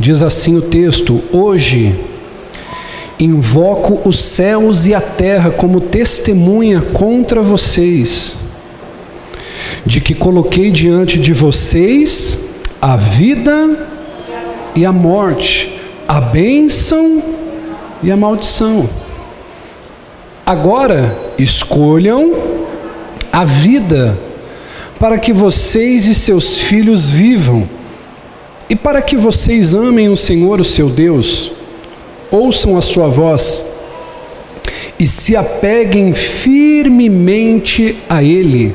Diz assim o texto: hoje invoco os céus e a terra como testemunha contra vocês, de que coloquei diante de vocês a vida e a morte, a bênção e a maldição. Agora escolham a vida, para que vocês e seus filhos vivam, e para que vocês amem o Senhor, o seu Deus. Ouçam a sua voz e se apeguem firmemente a Ele,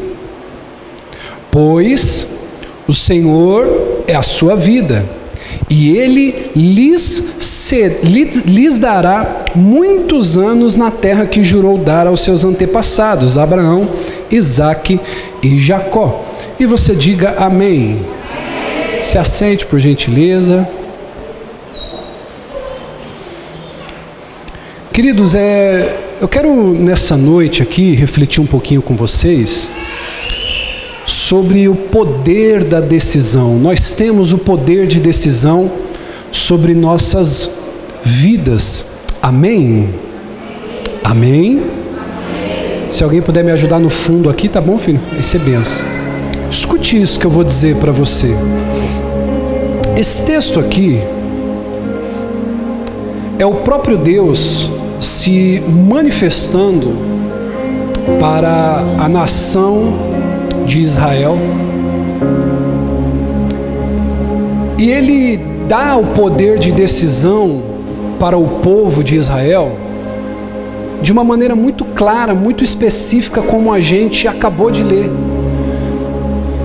pois o Senhor é a sua vida, e Ele lhes dará muitos anos na terra que jurou dar aos seus antepassados, Abraão, Isaque e Jacó. E você diga amém. Se assente, por gentileza. Queridos, eu quero nessa noite aqui refletir um pouquinho com vocês sobre o poder da decisão. Nós temos o poder de decisão sobre nossas vidas. Amém? Amém? Se alguém puder me ajudar no fundo aqui, tá bom, filho? Vai ser benção. Escute isso que eu vou dizer para você. Esse texto aqui é o próprio Deus se manifestando para a nação de Israel, e Ele dá o poder de decisão para o povo de Israel de uma maneira muito clara, muito específica, como a gente acabou de ler.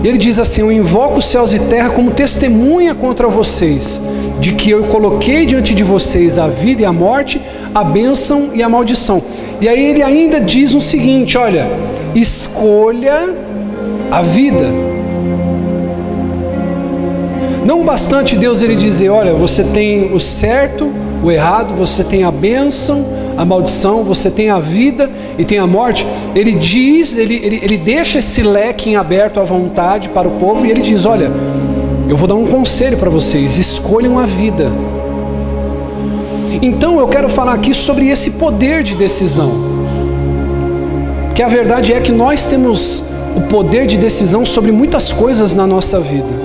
Ele diz assim: eu invoco os céus e terra como testemunha contra vocês, de que eu coloquei diante de vocês a vida e a morte, a bênção e a maldição. E aí ele ainda diz o seguinte: olha, escolha a vida. Não bastante Deus ele dizer: olha, você tem o certo, o errado, você tem a bênção, a maldição, você tem a vida e tem a morte. Ele diz, ele deixa esse leque em aberto à vontade para o povo, e ele diz: olha, eu vou dar um conselho para vocês, escolham a vida. Então eu quero falar aqui sobre esse poder de decisão, que a verdade é que nós temos o poder de decisão sobre muitas coisas na nossa vida.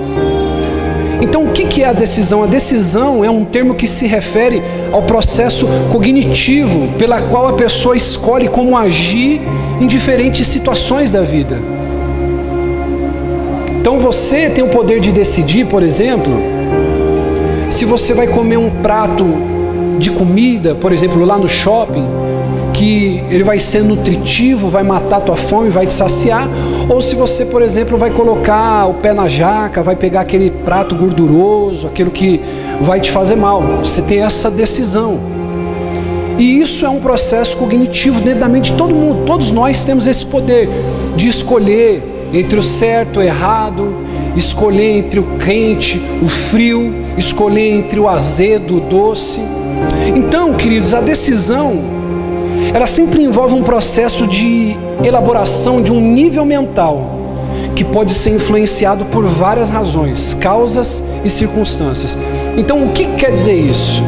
Então o que é a decisão? A decisão é um termo que se refere ao processo cognitivo pela qual a pessoa escolhe como agir em diferentes situações da vida. Então você tem o poder de decidir, por exemplo, se você vai comer um prato de comida, por exemplo, lá no shopping, que ele vai ser nutritivo, vai matar a tua fome, vai te saciar, ou se você, por exemplo, vai colocar o pé na jaca, vai pegar aquele prato gorduroso, aquilo que vai te fazer mal. Você tem essa decisão. E isso é um processo cognitivo dentro da mente de todo mundo. Todos nós temos esse poder de escolher entre o certo, o errado, escolher entre o quente, o frio, escolher entre o azedo, o doce. Então, queridos, a decisão, ela sempre envolve um processo de elaboração de um nível mental que pode ser influenciado por várias razões, causas e circunstâncias. Então, o que quer dizer isso?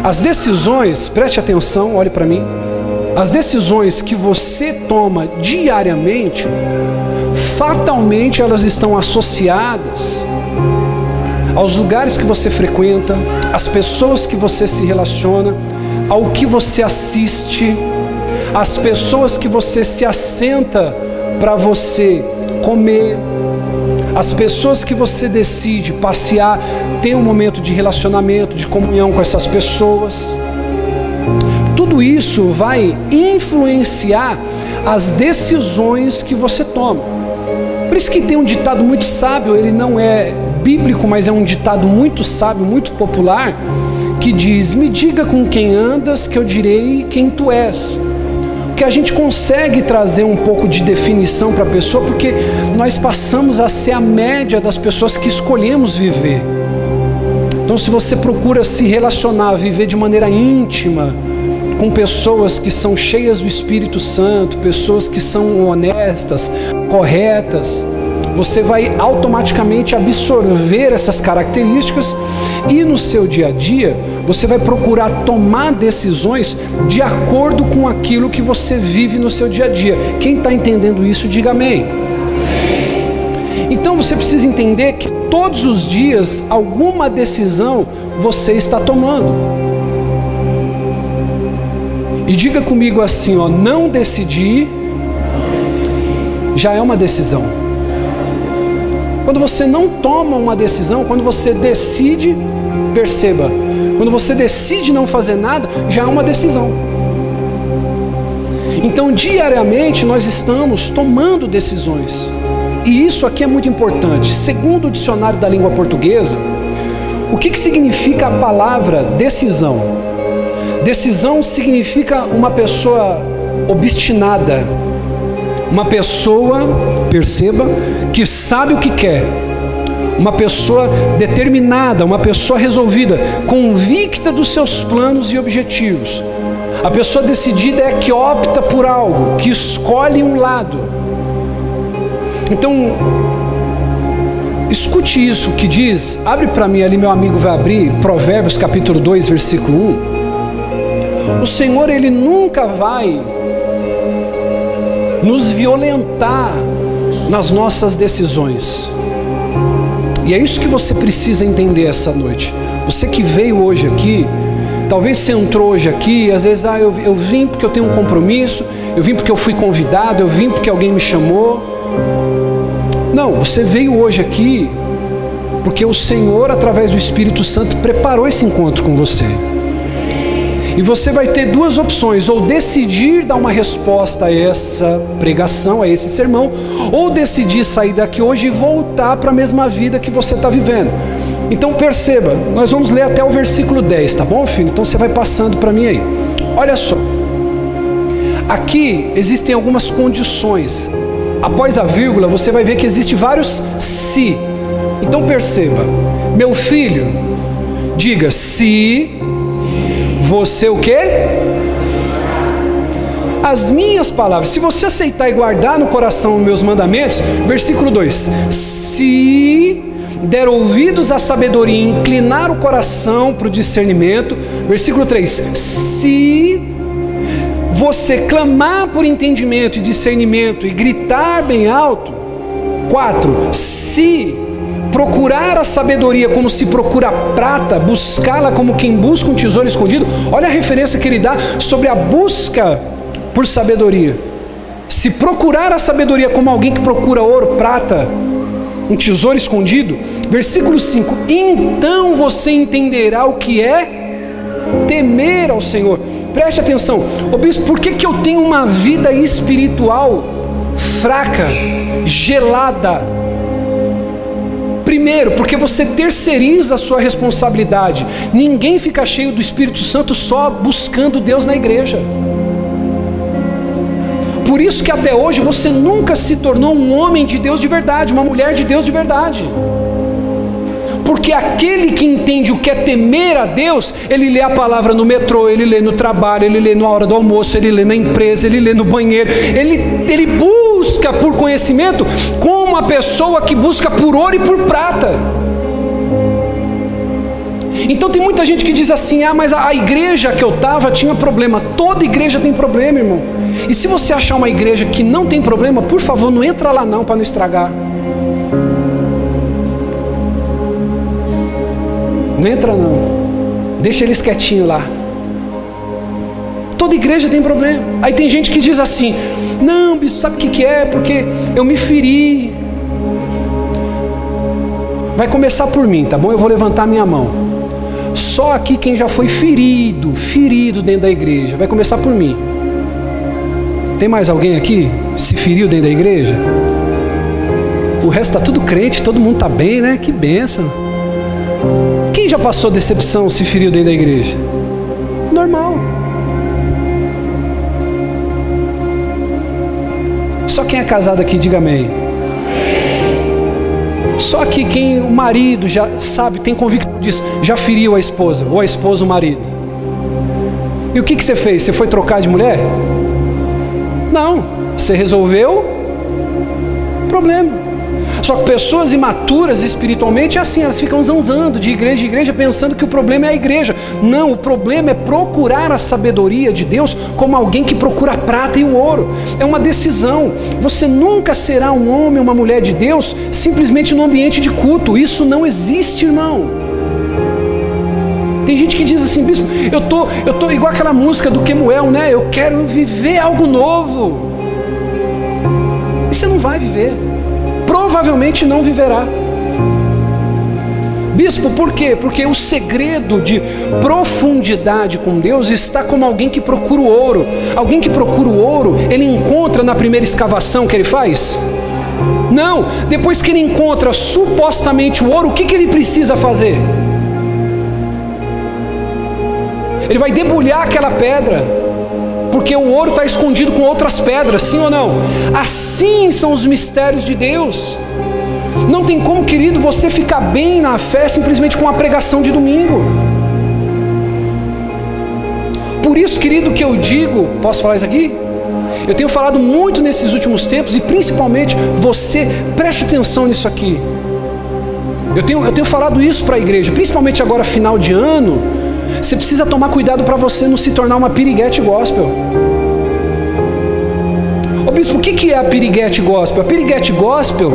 As decisões, preste atenção, olhe para mim, as decisões que você toma diariamente, fatalmente elas estão associadas aos lugares que você frequenta, às pessoas que você se relaciona, ao que você assiste, às pessoas que você se assenta para você comer, as pessoas que você decide passear, ter um momento de relacionamento, de comunhão com essas pessoas. Tudo isso vai influenciar as decisões que você toma. Por isso que tem um ditado muito sábio, ele não é bíblico, mas é um ditado muito sábio, muito popular, que diz: me diga com quem andas, que eu direi quem tu és. Porque a gente consegue trazer um pouco de definição para a pessoa, porque nós passamos a ser a média das pessoas que escolhemos viver. Então, se você procura se relacionar, viver de maneira íntima com pessoas que são cheias do Espírito Santo, pessoas que são honestas, corretas, você vai automaticamente absorver essas características e no seu dia a dia você vai procurar tomar decisões de acordo com aquilo que você vive no seu dia a dia. Quem está entendendo isso, diga amém. Então você precisa entender que todos os dias alguma decisão você está tomando. E diga comigo assim, ó, não decidir já é uma decisão. Quando você não toma uma decisão, quando você decide, perceba, quando você decide não fazer nada, já é uma decisão. Então diariamente nós estamos tomando decisões. E isso aqui é muito importante. Segundo o dicionário da língua portuguesa, o que significa a palavra decisão? Decisão significa uma pessoa obstinada, uma pessoa, perceba, que sabe o que quer, uma pessoa determinada, uma pessoa resolvida, convicta dos seus planos e objetivos. A pessoa decidida é a que opta por algo, que escolhe um lado. Então, escute isso que diz, abre para mim ali, meu amigo vai abrir, Provérbios capítulo 2, versículo 1. O Senhor, Ele nunca vai nos violentar nas nossas decisões. E é isso que você precisa entender essa noite. Você que veio hoje aqui, talvez você entrou hoje aqui, às vezes, eu vim porque eu tenho um compromisso, eu vim porque eu fui convidado, eu vim porque alguém me chamou. Não, você veio hoje aqui porque o Senhor, através do Espírito Santo, preparou esse encontro com você. E você vai ter duas opções, ou decidir dar uma resposta a essa pregação, a esse sermão, ou decidir sair daqui hoje e voltar para a mesma vida que você está vivendo. Então perceba, nós vamos ler até o versículo 10, tá bom, filho? Então você vai passando para mim aí. Olha só, aqui existem algumas condições. Após a vírgula, você vai ver que existem vários se. Então perceba, meu filho, diga se você o quê? As minhas palavras. Se você aceitar e guardar no coração os meus mandamentos, versículo 2. Se der ouvidos à sabedoria e inclinar o coração para o discernimento. Versículo 3. Se você clamar por entendimento e discernimento e gritar bem alto. 4. Se procurar a sabedoria como se procura a prata, buscá-la como quem busca um tesouro escondido. Olha a referência que ele dá sobre a busca por sabedoria. Se procurar a sabedoria como alguém que procura ouro, prata, um tesouro escondido. Versículo 5. Então você entenderá o que é temer ao Senhor. Preste atenção. Ô bispo, por que eu tenho uma vida espiritual fraca, gelada? Primeiro, porque você terceiriza a sua responsabilidade. Ninguém fica cheio do Espírito Santo só buscando Deus na igreja. Por isso que até hoje você nunca se tornou um homem de Deus de verdade, uma mulher de Deus de verdade. Porque aquele que entende o que é temer a Deus, ele lê a palavra no metrô, ele lê no trabalho, ele lê na hora do almoço, ele lê na empresa, ele lê no banheiro, ele busca por conhecimento como a pessoa que busca por ouro e por prata. Então tem muita gente que diz assim, mas a igreja que eu estava tinha problema. Toda igreja tem problema, irmão. E se você achar uma igreja que não tem problema, por favor, não entra lá não, para não estragar. Não entra não, deixa eles quietinhos lá. Toda igreja tem problema. Aí tem gente que diz assim, não, bispo, sabe o que é? Porque eu me feri. Vai começar por mim, tá bom? Eu vou levantar minha mão. Só aqui quem já foi ferido dentro da igreja. Vai começar por mim. Tem mais alguém aqui que se feriu dentro da igreja? O resto está tudo crente, todo mundo está bem, né? Que bênção. Quem já passou decepção, se feriu dentro da igreja? Normal. Só quem é casado aqui, diga amém. Só que quem o marido já sabe, tem convicção disso, já feriu a esposa, ou a esposa o marido. E o que você fez? Você foi trocar de mulher? Não, você resolveu o problema. Só que pessoas imaturas espiritualmente é assim, elas ficam zanzando de igreja em igreja, pensando que o problema é a igreja. Não, o problema é procurar a sabedoria de Deus como alguém que procura a prata e o ouro. É uma decisão. Você nunca será um homem, uma mulher de Deus simplesmente no ambiente de culto. Isso não existe, irmão. Tem gente que diz assim: bispo, eu tô igual aquela música do Kemuel, né? Eu quero viver algo novo. E você não vai viver. Provavelmente não viverá. Bispo, por quê? Porque o segredo de profundidade com Deus está como alguém que procura o ouro. Alguém que procura o ouro, ele encontra na primeira escavação que ele faz? Não. Depois que ele encontra supostamente o ouro, o que ele precisa fazer? Ele vai debulhar aquela pedra, porque o ouro está escondido com outras pedras, sim ou não? Assim são os mistérios de Deus. Não tem como, querido, você ficar bem na fé simplesmente com a pregação de domingo. Por isso, querido, que eu digo, posso falar isso aqui? Eu tenho falado muito nesses últimos tempos, e principalmente você, preste atenção nisso aqui. Eu tenho falado isso para a igreja, principalmente agora final de ano. Você precisa tomar cuidado para você não se tornar uma piriguete gospel. Ô bispo, o que é a piriguete gospel? A piriguete gospel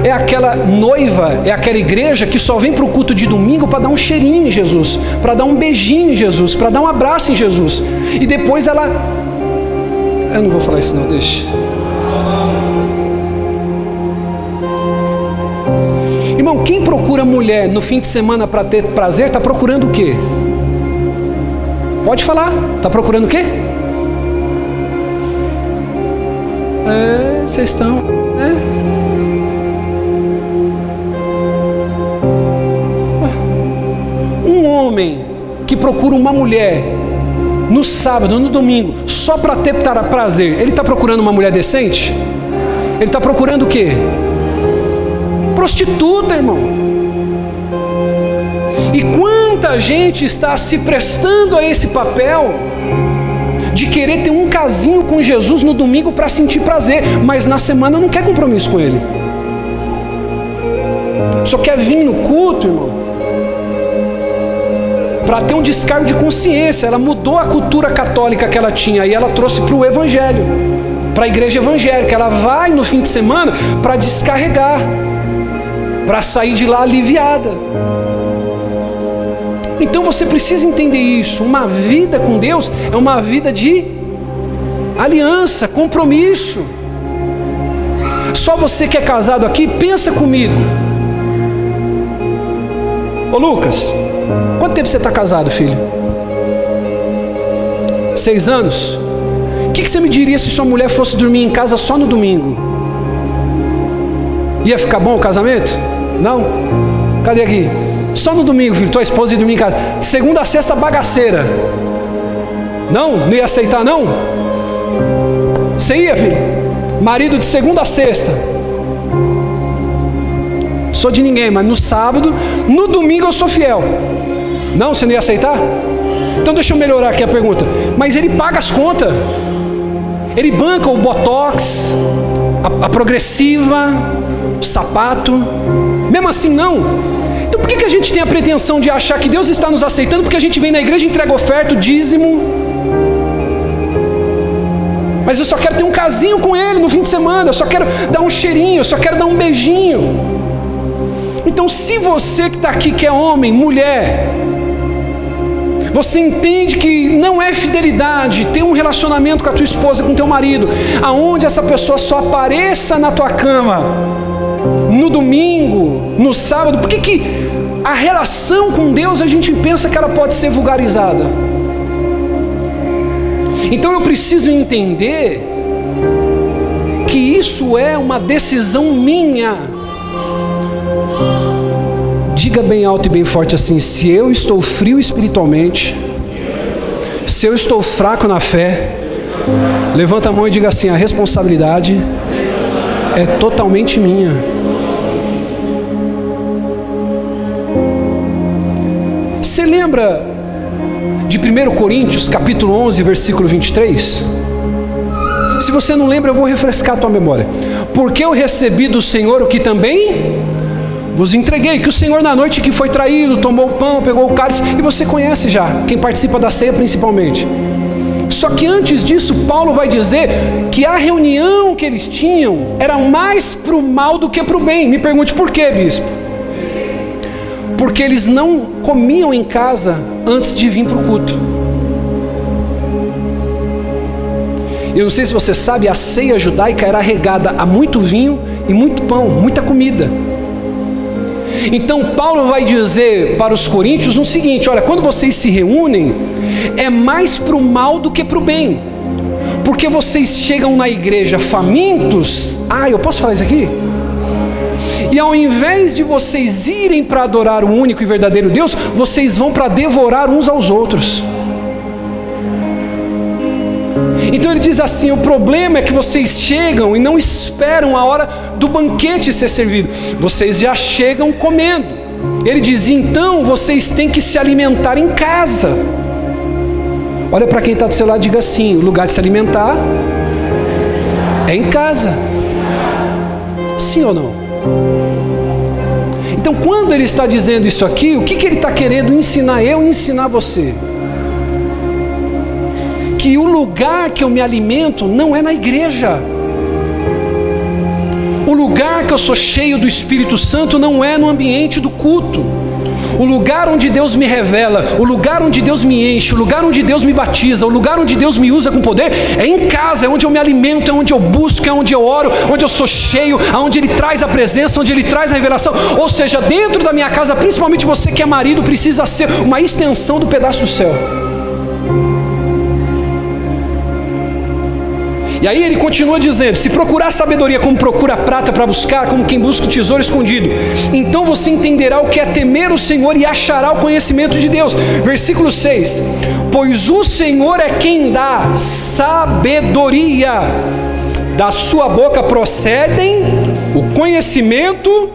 é aquela noiva, é aquela igreja que só vem para o culto de domingo para dar um cheirinho em Jesus, para dar um beijinho em Jesus, para dar um abraço em Jesus. E depois ela... Eu não vou falar isso não, deixa. Irmão, quem procura mulher no fim de semana para ter prazer, está procurando o quê? Pode falar. Está procurando o quê? Vocês estão... Um homem que procura uma mulher no sábado, no domingo, só para ter prazer, ele está procurando uma mulher decente? Ele está procurando o quê? Prostituta, irmão. E quanta gente está se prestando a esse papel de querer ter um casinho com Jesus no domingo para sentir prazer, mas na semana não quer compromisso com ele. Só quer vir no culto, irmão, para ter um descargo de consciência. Ela mudou a cultura católica que ela tinha e ela trouxe para o evangelho, para a igreja evangélica. Ela vai no fim de semana para descarregar, para sair de lá aliviada. Então você precisa entender isso. Uma vida com Deus é uma vida de aliança, compromisso. Só você que é casado aqui, pensa comigo. Ô Lucas, quanto tempo você está casado, filho? 6 anos? O que você me diria se sua mulher fosse dormir em casa só no domingo? Ia ficar bom o casamento? Não? Cadê aqui? Só no domingo, filho, tua esposa ia dormir em casa. De segunda a sexta, bagaceira. Não? Não ia aceitar, não? Você ia, filho? Marido de segunda a sexta. Sou de ninguém, mas no sábado, no domingo eu sou fiel. Não? Você não ia aceitar? Então deixa eu melhorar aqui a pergunta. Mas ele paga as contas. Ele banca o botox, a progressiva, o sapato. Mesmo assim, não. Então por que a gente tem a pretensão de achar que Deus está nos aceitando porque a gente vem na igreja, entrega oferta, o dízimo? Mas eu só quero ter um casinho com Ele no fim de semana, eu só quero dar um cheirinho, eu só quero dar um beijinho. Então se você que está aqui, que é homem, mulher, você entende que não é fidelidade ter um relacionamento com a tua esposa, com o teu marido, aonde essa pessoa só apareça na tua cama no domingo, no sábado, por que a relação com Deus a gente pensa que ela pode ser vulgarizada? Então eu preciso entender que isso é uma decisão minha. Diga bem alto e bem forte assim: se eu estou frio espiritualmente, se eu estou fraco na fé, levanta a mão e diga assim: a responsabilidade é totalmente minha. Você lembra de 1 Coríntios capítulo 11, versículo 23? Se você não lembra, eu vou refrescar a tua memória. Porque eu recebi do Senhor o que também vos entreguei, que o Senhor na noite que foi traído, tomou o pão, pegou o cálice, e você conhece já, quem participa da ceia principalmente. Só que antes disso, Paulo vai dizer que a reunião que eles tinham era mais para o mal do que para o bem. Me pergunte por quê, bispo? Porque eles não comiam em casa antes de vir para o culto. Eu não sei se você sabe, a ceia judaica era regada a muito vinho e muito pão, muita comida. Então Paulo vai dizer para os coríntios o seguinte: olha, quando vocês se reúnem, é mais para o mal do que para o bem, porque vocês chegam na igreja famintos. Eu posso falar isso aqui? E ao invés de vocês irem para adorar o único e verdadeiro Deus, vocês vão para devorar uns aos outros. Então ele diz assim: o problema é que vocês chegam e não esperam a hora do banquete ser servido, vocês já chegam comendo. Ele diz: então vocês têm que se alimentar em casa. Olha para quem está do seu lado e diga assim: o lugar de se alimentar é em casa. Sim ou não? Então quando ele está dizendo isso aqui, o que ele está querendo ensinar eu e ensinar você? Que o lugar que eu me alimento não é na igreja. O lugar que eu sou cheio do Espírito Santo não é no ambiente do culto. O lugar onde Deus me revela, o lugar onde Deus me enche, o lugar onde Deus me batiza, o lugar onde Deus me usa com poder, é em casa, é onde eu me alimento, é onde eu busco, é onde eu oro, onde eu sou cheio, onde Ele traz a presença, onde Ele traz a revelação. Ou seja, dentro da minha casa, principalmente você que é marido, precisa ser uma extensão do pedaço do céu. E aí ele continua dizendo: se procurar sabedoria como procura prata para buscar, como quem busca o tesouro escondido, então você entenderá o que é temer o Senhor e achará o conhecimento de Deus. Versículo 6: pois o Senhor é quem dá sabedoria, da sua boca procedem o conhecimento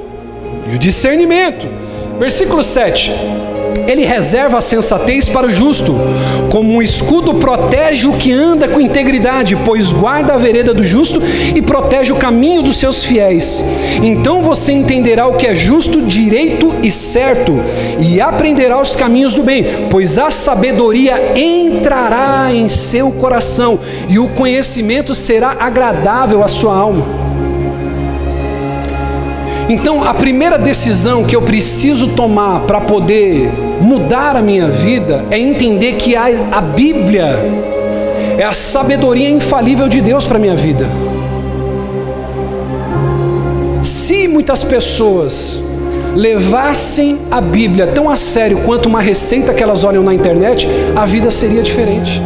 e o discernimento. Versículo 7: ele reserva a sensatez para o justo, como um escudo protege o que anda com integridade, pois guarda a vereda do justo e protege o caminho dos seus fiéis. Então você entenderá o que é justo, direito e certo, e aprenderá os caminhos do bem, pois a sabedoria entrará em seu coração, e o conhecimento será agradável à sua alma. Então, a primeira decisão que eu preciso tomar para poder mudar a minha vida é entender que a Bíblia é a sabedoria infalível de Deus para a minha vida. Se muitas pessoas levassem a Bíblia tão a sério quanto uma receita que elas olham na internet, a vida seria diferente.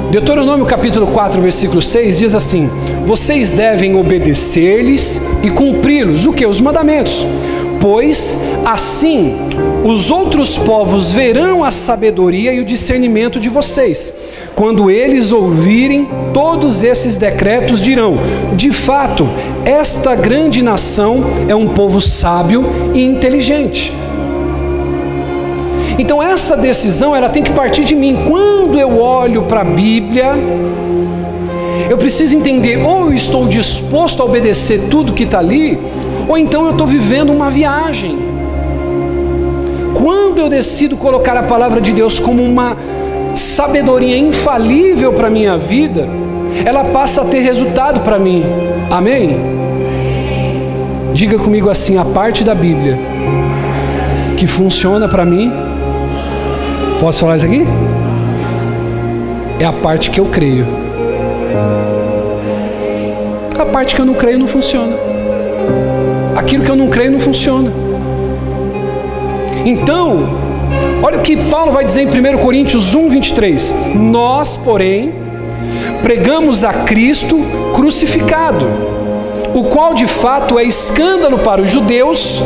Deuteronômio capítulo 4, versículo 6 diz assim: vocês devem obedecer-lhes e cumpri-los. O que? Os mandamentos. Pois assim os outros povos verão a sabedoria e o discernimento de vocês. Quando eles ouvirem todos esses decretos, dirão: de fato, esta grande nação é um povo sábio e inteligente. Então essa decisão, ela tem que partir de mim. Quando eu olho para a Bíblia, eu preciso entender: ou eu estou disposto a obedecer tudo que está ali, ou então eu estou vivendo uma viagem. Quando eu decido colocar a palavra de Deus como uma sabedoria infalível para a minha vida, ela passa a ter resultado para mim. Amém? Diga comigo assim: a parte da Bíblia que funciona para mim, posso falar isso aqui? É a parte que eu creio. A parte que eu não creio não funciona. Aquilo que eu não creio não funciona. Então, olha o que Paulo vai dizer em 1 Coríntios 1, 23. Nós, porém, pregamos a Cristo crucificado, o qual de fato é escândalo para os judeus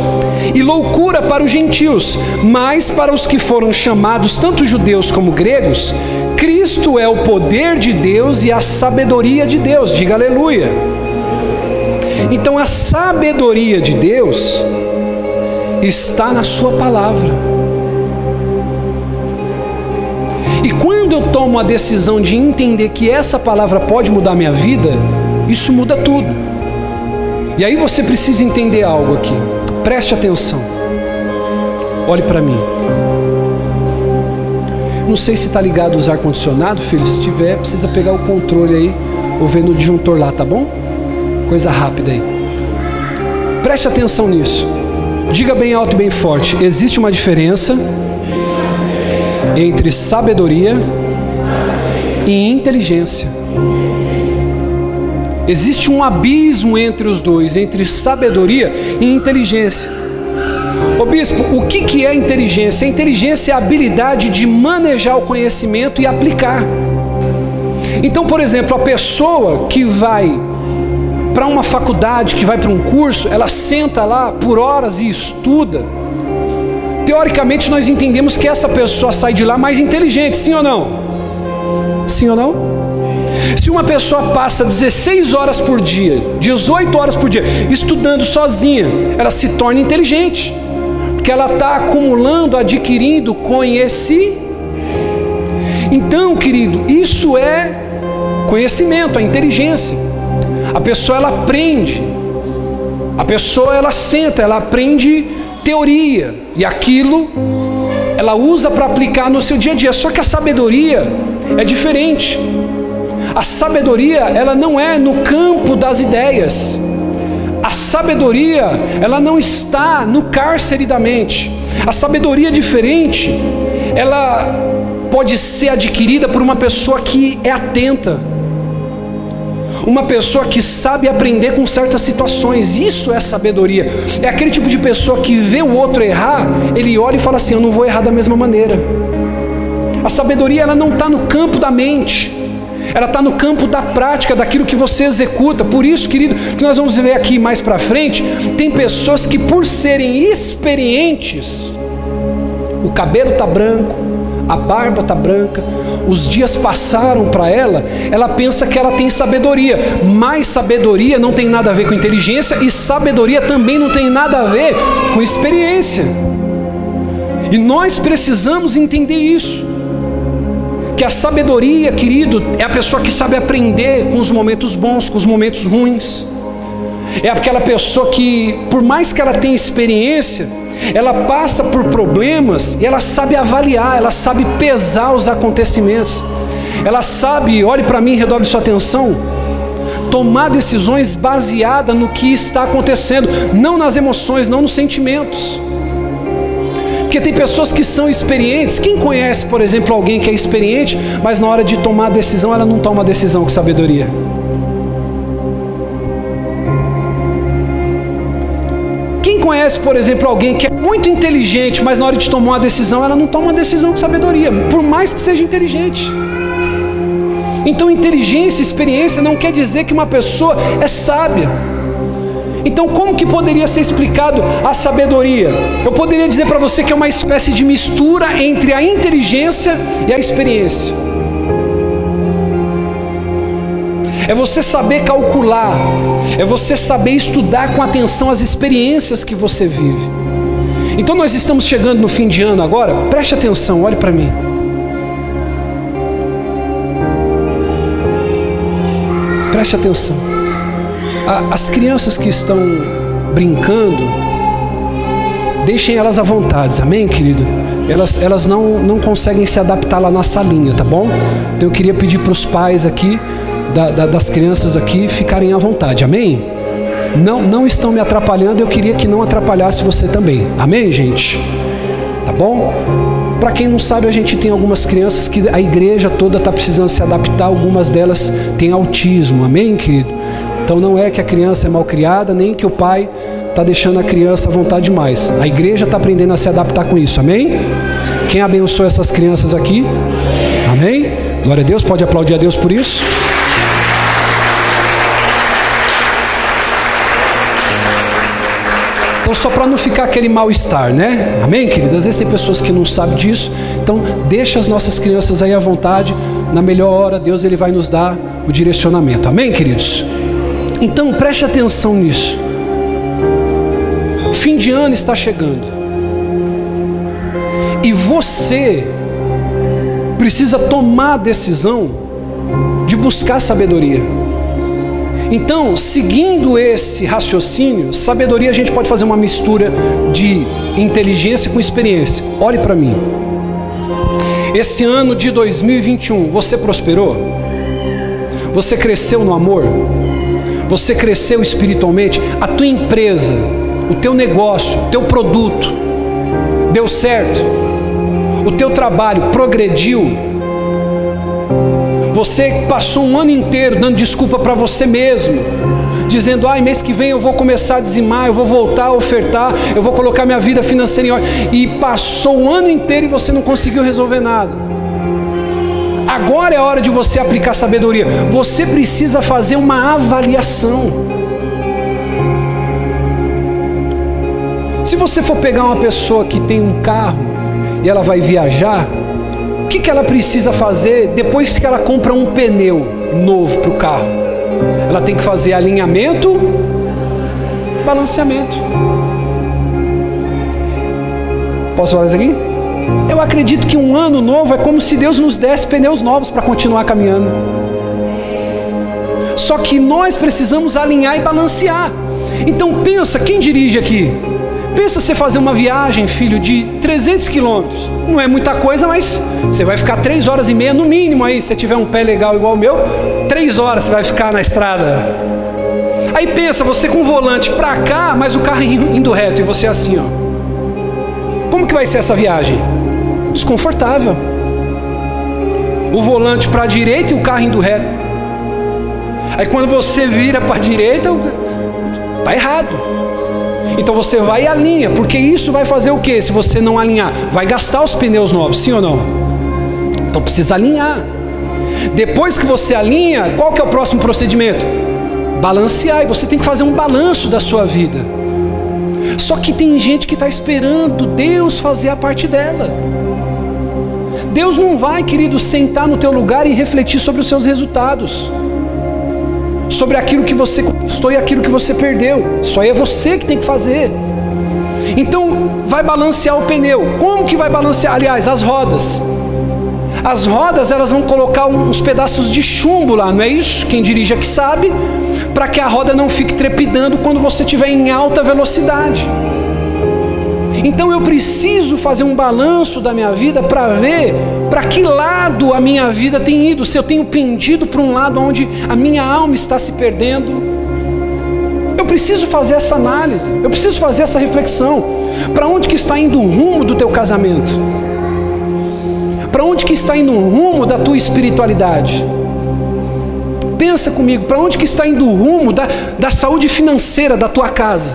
e loucura para os gentios, mas para os que foram chamados, tanto judeus como gregos, Cristo é o poder de Deus e a sabedoria de Deus. Diga aleluia. Então a sabedoria de Deus está na sua palavra. E quando eu tomo a decisão de entender que essa palavra pode mudar minha vida, isso muda tudo. E aí você precisa entender algo aqui. Preste atenção. Olhe para mim. Não sei se está ligado os ar-condicionado, filho. Se tiver, precisa pegar o controle aí, ou ver no disjuntor lá, tá bom? Coisa rápida aí. Preste atenção nisso. Diga bem alto e bem forte. Existe uma diferença entre sabedoria e inteligência. Existe um abismo entre os dois, entre sabedoria e inteligência. Ô bispo, o que é inteligência? A inteligência é a habilidade de manejar o conhecimento e aplicar. Então, por exemplo, a pessoa que vai para uma faculdade, que vai para um curso, ela senta lá por horas e estuda. Teoricamente nós entendemos que essa pessoa sai de lá mais inteligente, sim ou não? Sim ou não? Se uma pessoa passa 16 horas por dia, 18 horas por dia, estudando sozinha, ela se torna inteligente, porque ela está acumulando, adquirindo conhecimento. Então, querido, isso é conhecimento, a inteligência. A pessoa, ela aprende, a pessoa, ela senta, ela aprende teoria, e aquilo ela usa para aplicar no seu dia a dia. Só que a sabedoria é diferente. A sabedoria, ela não é no campo das ideias. A sabedoria, ela não está no cárcere da mente. A sabedoria é diferente. Ela pode ser adquirida por uma pessoa que é atenta, uma pessoa que sabe aprender com certas situações. Isso é sabedoria. É aquele tipo de pessoa que vê o outro errar, ele olha e fala assim: eu não vou errar da mesma maneira. A sabedoria, ela não está no campo da mente, ela está no campo da prática, daquilo que você executa. Por isso, querido, que nós vamos ver aqui mais para frente, tem pessoas que, por serem experientes, o cabelo está branco, a barba está branca, os dias passaram para ela, ela pensa que ela tem sabedoria. Mas sabedoria não tem nada a ver com inteligência, e sabedoria também não tem nada a ver com experiência. E nós precisamos entender isso, que a sabedoria, querido, é a pessoa que sabe aprender com os momentos bons, com os momentos ruins. É aquela pessoa que, por mais que ela tenha experiência, ela passa por problemas e ela sabe avaliar, ela sabe pesar os acontecimentos. Ela sabe, olhe para mim, redobre sua atenção, tomar decisões baseadas no que está acontecendo, não nas emoções, não nos sentimentos. Porque tem pessoas que são experientes. Quem conhece, por exemplo, alguém que é experiente, mas na hora de tomar a decisão, ela não toma a decisão com sabedoria? Quem conhece, por exemplo, alguém que é muito inteligente, mas na hora de tomar uma decisão, ela não toma uma decisão com sabedoria, por mais que seja inteligente? Então, inteligência e experiência não quer dizer que uma pessoa é sábia. Então, como que poderia ser explicado a sabedoria? Eu poderia dizer para você que é uma espécie de mistura entre a inteligência e a experiência. É você saber calcular, é você saber estudar com atenção as experiências que você vive. Então nós estamos chegando no fim de ano agora, preste atenção, olhe para mim. Preste atenção. As crianças que estão brincando, deixem elas à vontade, amém, querido? Elas não conseguem se adaptar lá na salinha, tá bom? Então eu queria pedir para os pais aqui, das crianças aqui, ficarem à vontade, amém? Não estão me atrapalhando, eu queria que não atrapalhasse você também, amém, gente? Tá bom? Para quem não sabe, a gente tem algumas crianças que a igreja toda está precisando se adaptar, algumas delas têm autismo, amém, querido? Então não é que a criança é mal criada, nem que o pai está deixando a criança à vontade demais. A igreja está aprendendo a se adaptar com isso, amém? Quem abençoa essas crianças aqui? Amém? Glória a Deus, pode aplaudir a Deus por isso? Então, só para não ficar aquele mal-estar, né? Amém, querido? Às vezes tem pessoas que não sabem disso. Então, deixa as nossas crianças aí à vontade. Na melhor hora, Deus ele vai nos dar o direcionamento. Amém, queridos? Então, preste atenção nisso. Fim de ano está chegando. E você precisa tomar a decisão de buscar sabedoria. Então, seguindo esse raciocínio, sabedoria, a gente pode fazer uma mistura de inteligência com experiência. Olhe para mim. Esse ano de 2021, você prosperou? Você cresceu no amor? Você cresceu espiritualmente? A tua empresa, o teu negócio, o teu produto deu certo? O teu trabalho progrediu? Você passou um ano inteiro dando desculpa para você mesmo, dizendo, mês que vem eu vou começar a dizimar, eu vou voltar a ofertar, eu vou colocar minha vida financeira em ordem, e passou um ano inteiro e você não conseguiu resolver nada. Agora é a hora de você aplicar sabedoria. Você precisa fazer uma avaliação. Se você for pegar uma pessoa que tem um carro e ela vai viajar, o que ela precisa fazer depois que ela compra um pneu novo para o carro? Ela tem que fazer alinhamento, balanceamento. Posso falar isso aqui? Eu acredito que um ano novo é como se Deus nos desse pneus novos para continuar caminhando. Só que nós precisamos alinhar e balancear. Então pensa, quem dirige aqui? Pensa você fazer uma viagem, filho, de 300 quilômetros. Não é muita coisa, mas você vai ficar 3 horas e meia no mínimo aí. Se você tiver um pé legal igual o meu, 3 horas você vai ficar na estrada. Aí pensa, você com o volante para cá, mas o carro indo reto e você assim, ó. Como que vai ser essa viagem? Desconfortável. O volante para a direita e o carro indo reto. Aí quando você vira para a direita, tá errado. Então você vai e alinha, porque isso vai fazer o quê? Se você não alinhar, vai gastar os pneus novos, sim ou não? Então precisa alinhar. Depois que você alinha, qual que é o próximo procedimento? Balancear, e você tem que fazer um balanço da sua vida. Só que tem gente que está esperando Deus fazer a parte dela. Deus não vai, querido, sentar no teu lugar e refletir sobre os seus resultados, sobre aquilo que você conquistou e aquilo que você perdeu. Só é você que tem que fazer. Então vai balancear o pneu. Como que vai balancear? Aliás, as rodas. As rodas, elas vão colocar uns pedaços de chumbo lá, não é isso? Quem dirige aqui sabe, para que a roda não fique trepidando quando você estiver em alta velocidade. Então eu preciso fazer um balanço da minha vida para ver para que lado a minha vida tem ido. Se eu tenho pendido para um lado onde a minha alma está se perdendo, eu preciso fazer essa análise, eu preciso fazer essa reflexão. Para onde que está indo o rumo do teu casamento? Para onde que está indo o rumo da tua espiritualidade? Pensa comigo, para onde que está indo o rumo da saúde financeira da tua casa?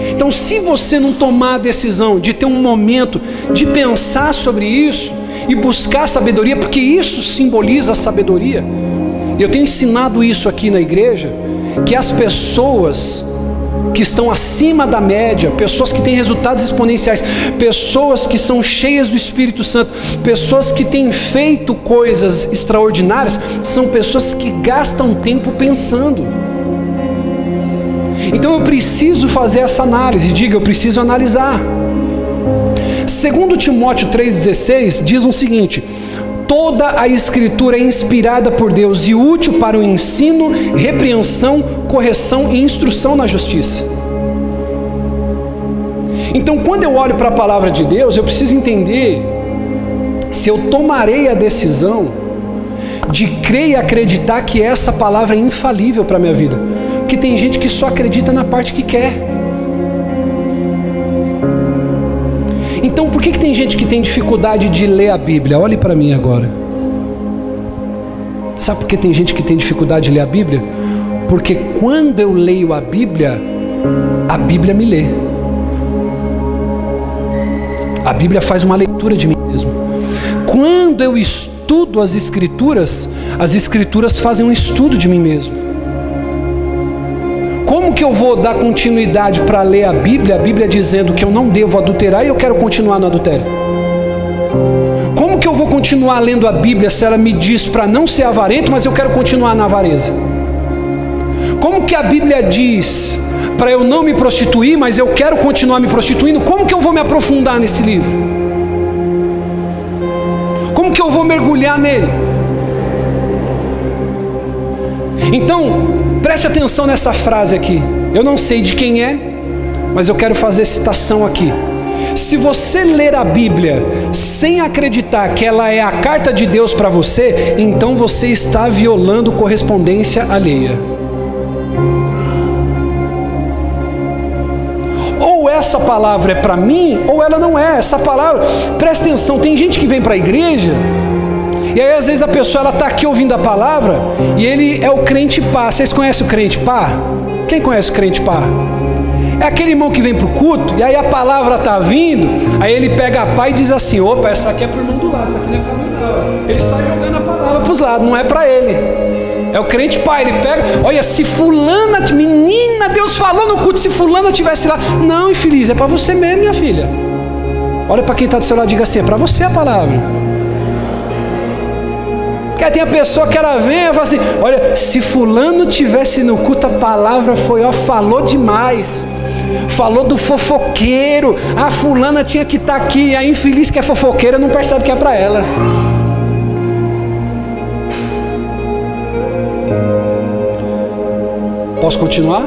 Então, se você não tomar a decisão de ter um momento de pensar sobre isso e buscar sabedoria, porque isso simboliza a sabedoria. Eu tenho ensinado isso aqui na igreja, que as pessoas que estão acima da média, pessoas que têm resultados exponenciais, pessoas que são cheias do Espírito Santo, pessoas que têm feito coisas extraordinárias, são pessoas que gastam tempo pensando. Então eu preciso fazer essa análise. Diga, eu preciso analisar. 2 Timóteo 3,16 diz o seguinte: toda a escritura é inspirada por Deus e útil para o ensino, repreensão, correção e instrução na justiça. Então quando eu olho para a palavra de Deus, eu preciso entender se eu tomarei a decisão de crer e acreditar que essa palavra é infalível para a minha vida. Porque tem gente que só acredita na parte que quer. Então por que tem gente que tem dificuldade de ler a Bíblia? Olhe para mim agora. Sabe por que tem gente que tem dificuldade de ler a Bíblia? Porque quando eu leio a Bíblia me lê. A Bíblia faz uma leitura de mim mesmo. Quando eu estudo as Escrituras fazem um estudo de mim mesmo. Como que eu vou dar continuidade para ler a Bíblia dizendo que eu não devo adulterar e eu quero continuar no adultério? Como que eu vou continuar lendo a Bíblia se ela me diz para não ser avarento, mas eu quero continuar na avareza? Como que a Bíblia diz para eu não me prostituir, mas eu quero continuar me prostituindo? Como que eu vou me aprofundar nesse livro? Como que eu vou mergulhar nele? Então, preste atenção nessa frase aqui. Eu não sei de quem é, mas eu quero fazer citação aqui. Se você ler a Bíblia sem acreditar que ela é a carta de Deus para você, então você está violando correspondência alheia. Ou essa palavra é para mim, ou ela não é. Essa palavra, presta atenção, tem gente que vem para a igreja, e aí às vezes a pessoa ela está aqui ouvindo a palavra, e ele é o crente pá. Vocês conhecem o crente pá? Quem conhece o crente pá? É aquele irmão que vem para o culto, e aí a palavra está vindo, aí ele pega a pá e diz assim: opa, essa aqui é para o irmão do lado, essa aqui não é para mim não. Ele sai jogando a palavra para os lados, não é para ele. É o crente pá, ele pega, olha, se fulana, menina, Deus falou no culto, se fulana estivesse lá. Não, infeliz, é para você mesmo, minha filha. Olha para quem está do seu lado e diga assim: é para você a palavra. Porque tem a pessoa que ela vem e fala assim: olha, se fulano tivesse no culto, a palavra foi, ó, falou demais. Falou do fofoqueiro. A fulana tinha que estar aqui. A infeliz que é fofoqueira não percebe que é para ela. Posso continuar?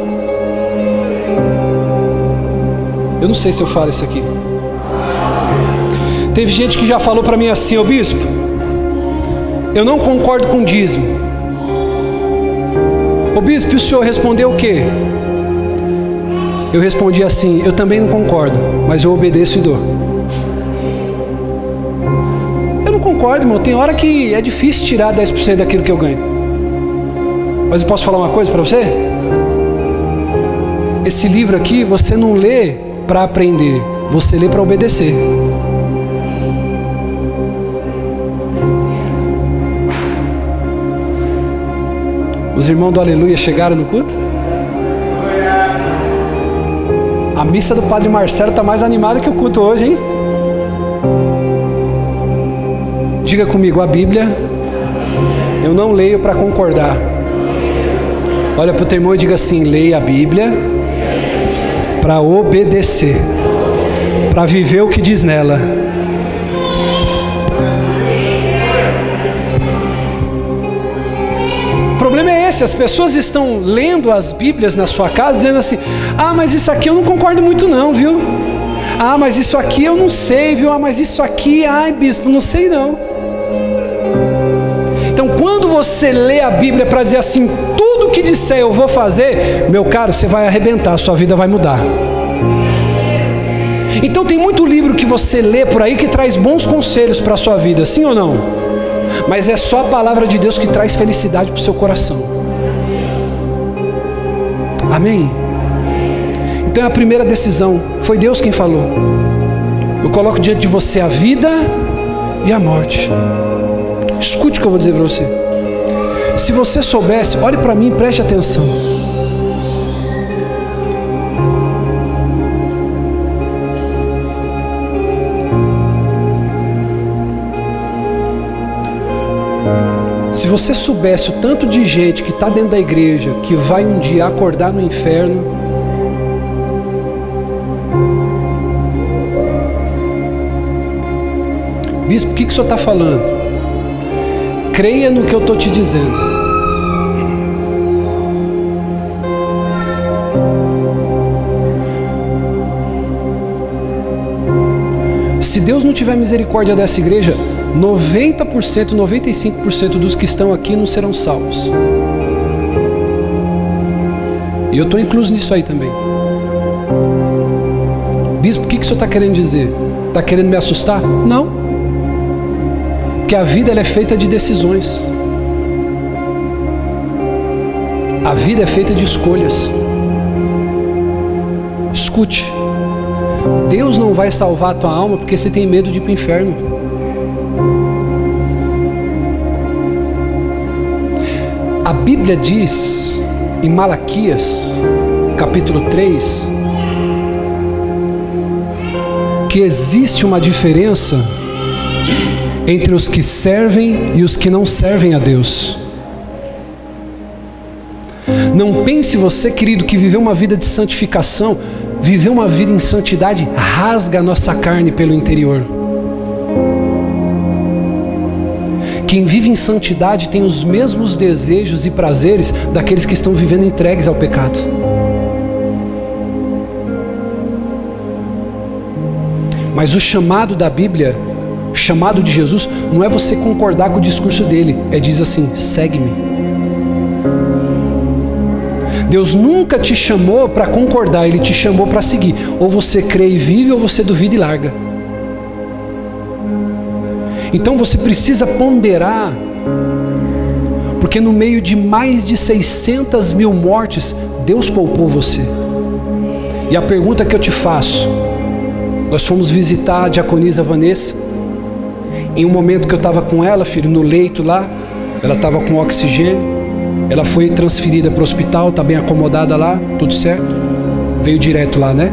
Eu não sei se eu falo isso aqui. Teve gente que já falou para mim assim: ô bispo, eu não concordo com o dízimo. Ô bispo, o senhor respondeu o quê? Eu respondi assim: eu também não concordo, mas eu obedeço e dou. Eu não concordo, irmão. Tem hora que é difícil tirar 10% daquilo que eu ganho. Mas eu posso falar uma coisa para você? Esse livro aqui você não lê para aprender, você lê para obedecer. Os irmãos do Aleluia chegaram no culto? A missa do Padre Marcelo está mais animada que o culto hoje, hein? Diga comigo: a Bíblia eu não leio para concordar. Olha para o teu irmão e diga assim: leia a Bíblia para obedecer, para viver o que diz nela. O problema é esse: as pessoas estão lendo as Bíblias na sua casa dizendo assim: ah, mas isso aqui eu não concordo muito não, viu? Ah, mas isso aqui eu não sei, viu? Ah, mas isso aqui, ai bispo, não sei não. Então quando você lê a Bíblia para dizer assim: tudo que disser eu vou fazer, meu caro, você vai arrebentar, sua vida vai mudar. Então tem muito livro que você lê por aí que traz bons conselhos para a sua vida, sim ou não? Mas é só a palavra de Deus que traz felicidade para o seu coração. Amém? Então é a primeira decisão, foi Deus quem falou. Eu coloco diante de você a vida e a morte. Escute o que eu vou dizer para você. Se você soubesse, olhe para mim e preste atenção. Se você soubesse o tanto de gente que está dentro da igreja, que vai um dia acordar no inferno, bispo, o que o senhor está falando? Creia no que eu estou te dizendo. Se Deus não tiver misericórdia dessa igreja, 90%, 95% dos que estão aqui não serão salvos. E eu estou incluso nisso aí também. Bispo, o que o senhor está querendo dizer? Está querendo me assustar? Não. Porque a vida ela é feita de decisões. A vida é feita de escolhas. Escute. Deus não vai salvar a tua alma porque você tem medo de ir para o inferno. A Bíblia diz em Malaquias, capítulo 3, que existe uma diferença entre os que servem e os que não servem a Deus. Não pense você, querido, que viver uma vida de santificação, viver uma vida em santidade, rasga a nossa carne pelo interior. Quem vive em santidade tem os mesmos desejos e prazeres daqueles que estão vivendo entregues ao pecado. Mas o chamado da Bíblia, o chamado de Jesus, não é você concordar com o discurso dele, diz assim: segue-me. Deus nunca te chamou para concordar, Ele te chamou para seguir. Ou você crê e vive, ou você duvida e larga. Então você precisa ponderar, porque no meio de mais de 600 mil mortes, Deus poupou você. E a pergunta que eu te faço: nós fomos visitar a diaconisa Vanessa, em um momento que eu estava com ela, filho, no leito lá, ela estava com oxigênio, ela foi transferida para o hospital, está bem acomodada lá, tudo certo, veio direto lá, né?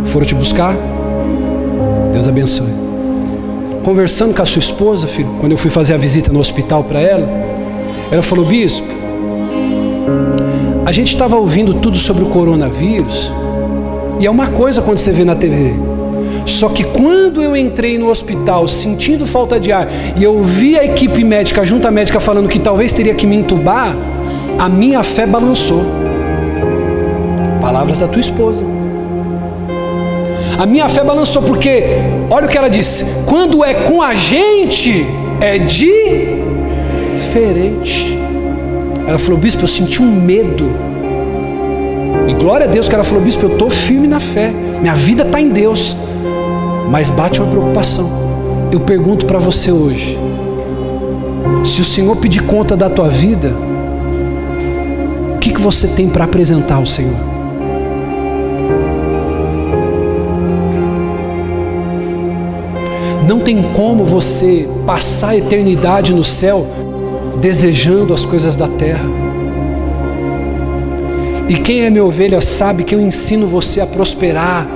Foram te buscar? Deus abençoe. Conversando com a sua esposa, filho, quando eu fui fazer a visita no hospital para ela, ela falou: bispo, a gente estava ouvindo tudo sobre o coronavírus, e é uma coisa quando você vê na TV, só que quando eu entrei no hospital sentindo falta de ar e eu vi a equipe médica, a junta médica falando que talvez teria que me entubar, a minha fé balançou. Palavras da tua esposa. A minha fé balançou, porque olha o que ela disse: quando é com a gente é diferente. Ela falou: bispo, eu senti um medo. E glória a Deus que ela falou: bispo, eu estou firme na fé, minha vida está em Deus, mas bate uma preocupação. Eu pergunto para você hoje: se o Senhor pedir conta da tua vida, o que você tem para apresentar ao Senhor? Não tem como você passar a eternidade no céu desejando as coisas da terra. E quem é minha ovelha sabe que eu ensino você a prosperar,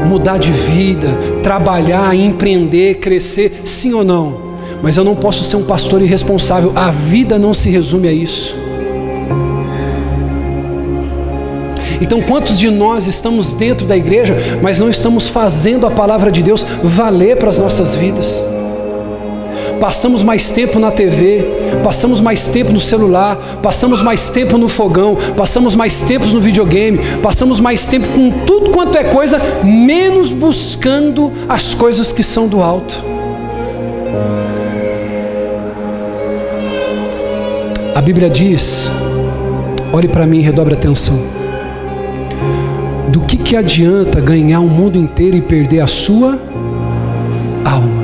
mudar de vida, trabalhar, empreender, crescer, sim ou não? Mas eu não posso ser um pastor irresponsável. A vida não se resume a isso. Então, quantos de nós estamos dentro da igreja, mas não estamos fazendo a palavra de Deus valer para as nossas vidas? Passamos mais tempo na TV, passamos mais tempo no celular, passamos mais tempo no fogão, passamos mais tempo no videogame, passamos mais tempo com tudo quanto é coisa, menos buscando as coisas que são do alto. A Bíblia diz, olhe para mim e redobre a atenção: do que adianta ganhar o mundo inteiro e perder a sua alma?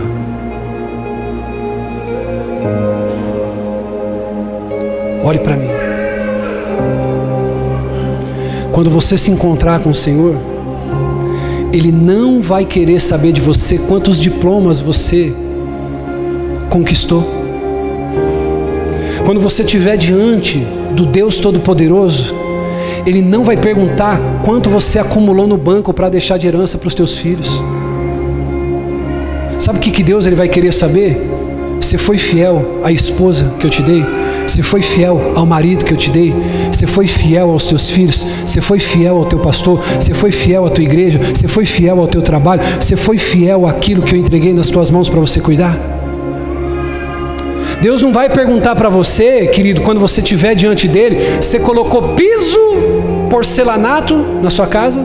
Olhe para mim. Quando você se encontrar com o Senhor, Ele não vai querer saber de você quantos diplomas você conquistou. Quando você estiver diante do Deus Todo-Poderoso, Ele não vai perguntar quanto você acumulou no banco para deixar de herança para os teus filhos. Sabe o que Deus Ele vai querer saber? Você foi fiel à esposa que eu te dei? Você foi fiel ao marido que eu te dei? Você foi fiel aos teus filhos? Você foi fiel ao teu pastor? Você foi fiel à tua igreja? Você foi fiel ao teu trabalho? Você foi fiel àquilo que eu entreguei nas tuas mãos para você cuidar? Deus não vai perguntar para você, querido, quando você estiver diante dele, você colocou piso, porcelanato na sua casa?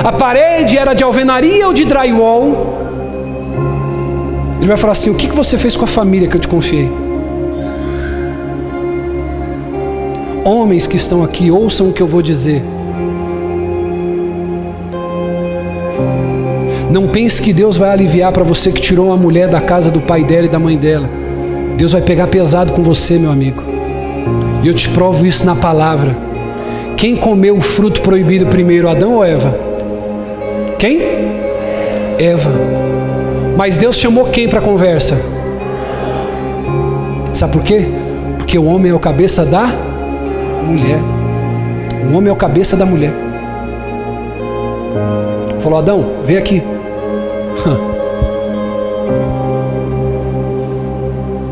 A parede era de alvenaria ou de drywall? Ele vai falar assim: o que você fez com a família que eu te confiei? Homens que estão aqui, ouçam o que eu vou dizer. Não pense que Deus vai aliviar para você que tirou uma mulher da casa do pai dela e da mãe dela. Deus vai pegar pesado com você, meu amigo. E eu te provo isso na palavra. Quem comeu o fruto proibido primeiro, Adão ou Eva? Quem? Eva. Mas Deus chamou quem para a conversa? Sabe por quê? Porque o homem é o cabeça da mulher. O homem é o cabeça da mulher. Falou: Adão, vem aqui.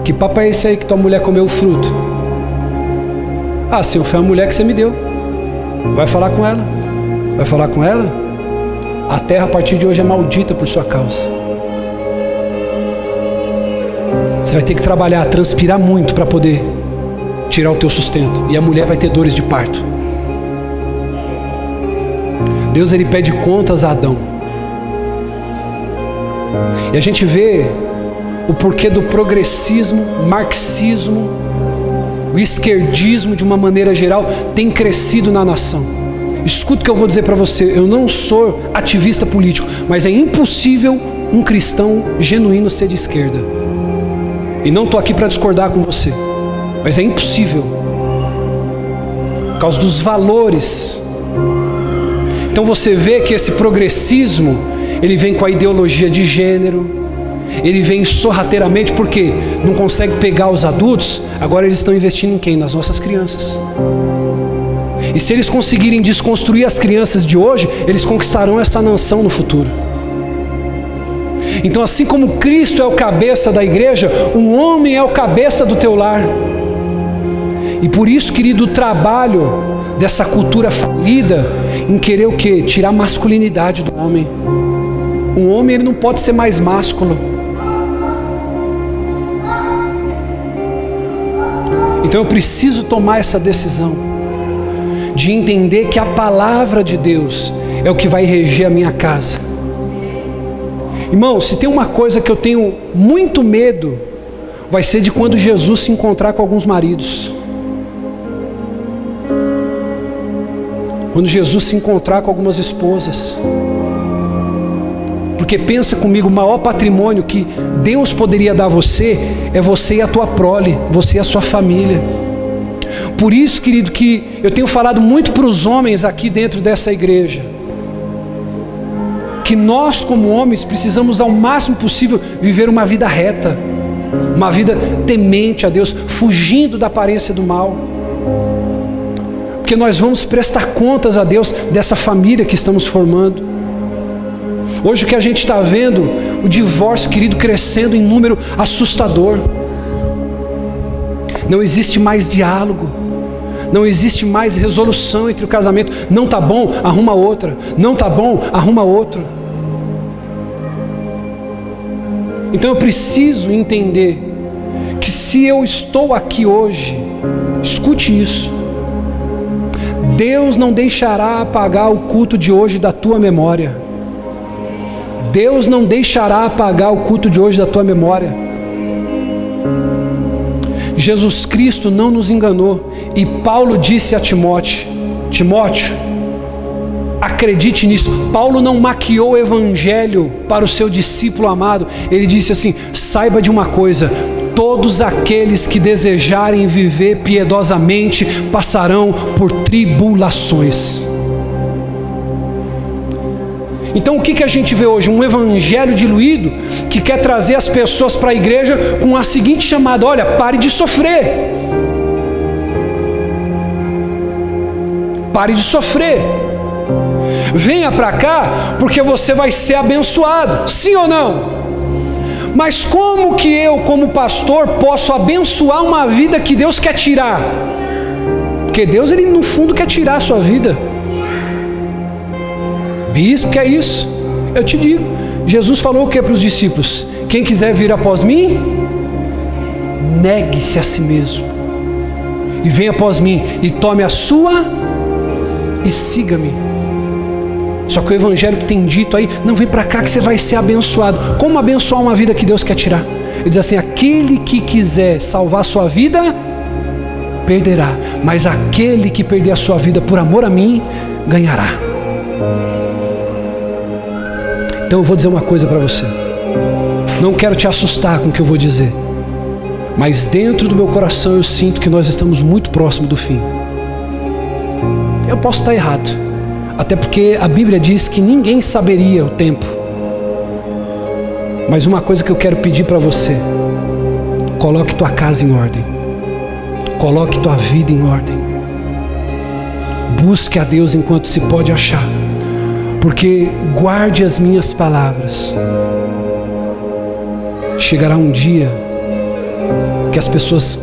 Que papo é esse aí que tua mulher comeu o fruto? Ah, Senhor, foi a mulher que você me deu. Vai falar com ela. Vai falar com ela? A terra a partir de hoje é maldita por sua causa. Você vai ter que trabalhar, transpirar muito para poder tirar o teu sustento. E a mulher vai ter dores de parto. Deus, ele pede contas a Adão. E a gente vê o porquê do progressismo, marxismo, o esquerdismo de uma maneira geral tem crescido na nação. Escuta o que eu vou dizer para você. Eu não sou ativista político, mas é impossível um cristão genuíno ser de esquerda. E não estou aqui para discordar com você, mas é impossível por causa dos valores. Então você vê que esse progressismo, ele vem com a ideologia de gênero, ele vem sorrateiramente porque não consegue pegar os adultos. Agora eles estão investindo em quem? Nas nossas crianças. E se eles conseguirem desconstruir as crianças de hoje, eles conquistarão essa nação no futuro. Então, assim como Cristo é o cabeça da igreja, um homem é o cabeça do teu lar. E por isso, querido, o trabalho dessa cultura falida em querer o quê? Tirar a masculinidade do homem. Um homem, ele não pode ser mais másculo. Então eu preciso tomar essa decisão de entender que a palavra de Deus é o que vai reger a minha casa. Irmão, se tem uma coisa que eu tenho muito medo, vai ser de quando Jesus se encontrar com alguns maridos. Quando Jesus se encontrar com algumas esposas. Porque pensa comigo, o maior patrimônio que Deus poderia dar a você é você e a tua prole, você e a sua família. Por isso, querido, que eu tenho falado muito para os homens aqui dentro dessa igreja, que nós como homens precisamos ao máximo possível viver uma vida reta, uma vida temente a Deus, fugindo da aparência do mal. Porque nós vamos prestar contas a Deus dessa família que estamos formando. Hoje o que a gente está vendo, o divórcio, querido, crescendo em número assustador. Não existe mais diálogo, não existe mais resolução entre o casamento. Não está bom, arruma outra. Não está bom, arruma outro. Então eu preciso entender que se eu estou aqui hoje, escute isso, Deus não deixará apagar o culto de hoje da tua memória. Deus não deixará apagar o culto de hoje da tua memória. Jesus Cristo não nos enganou. E Paulo disse a Timóteo, Timóteo, acredite nisso. Paulo não maquiou o evangelho para o seu discípulo amado. Ele disse assim: saiba de uma coisa, todos aqueles que desejarem viver piedosamente passarão por tribulações. Então o que a gente vê hoje? Um evangelho diluído que quer trazer as pessoas para a igreja com a seguinte chamada: olha, pare de sofrer. Pare de sofrer. Venha para cá porque você vai ser abençoado. Sim ou não? Mas como que eu, como pastor, posso abençoar uma vida que Deus quer tirar? Porque Deus, ele no fundo quer tirar a sua vida. Bispo, que é isso? Eu te digo, Jesus falou o que para os discípulos? Quem quiser vir após mim, negue-se a si mesmo, e venha após mim, e tome a sua, e siga-me. Só que o evangelho que tem dito aí, não, vem para cá que você vai ser abençoado. Como abençoar uma vida que Deus quer tirar? Ele diz assim: aquele que quiser salvar a sua vida, perderá, mas aquele que perder a sua vida por amor a mim, ganhará. Então eu vou dizer uma coisa para você, não quero te assustar com o que eu vou dizer, mas dentro do meu coração eu sinto que nós estamos muito próximos do fim. Eu posso estar errado, até porque a Bíblia diz que ninguém saberia o tempo. Mas uma coisa que eu quero pedir para você: coloque tua casa em ordem, coloque tua vida em ordem, busque a Deus enquanto se pode achar, porque guarde as minhas palavras. Chegará um dia que as pessoas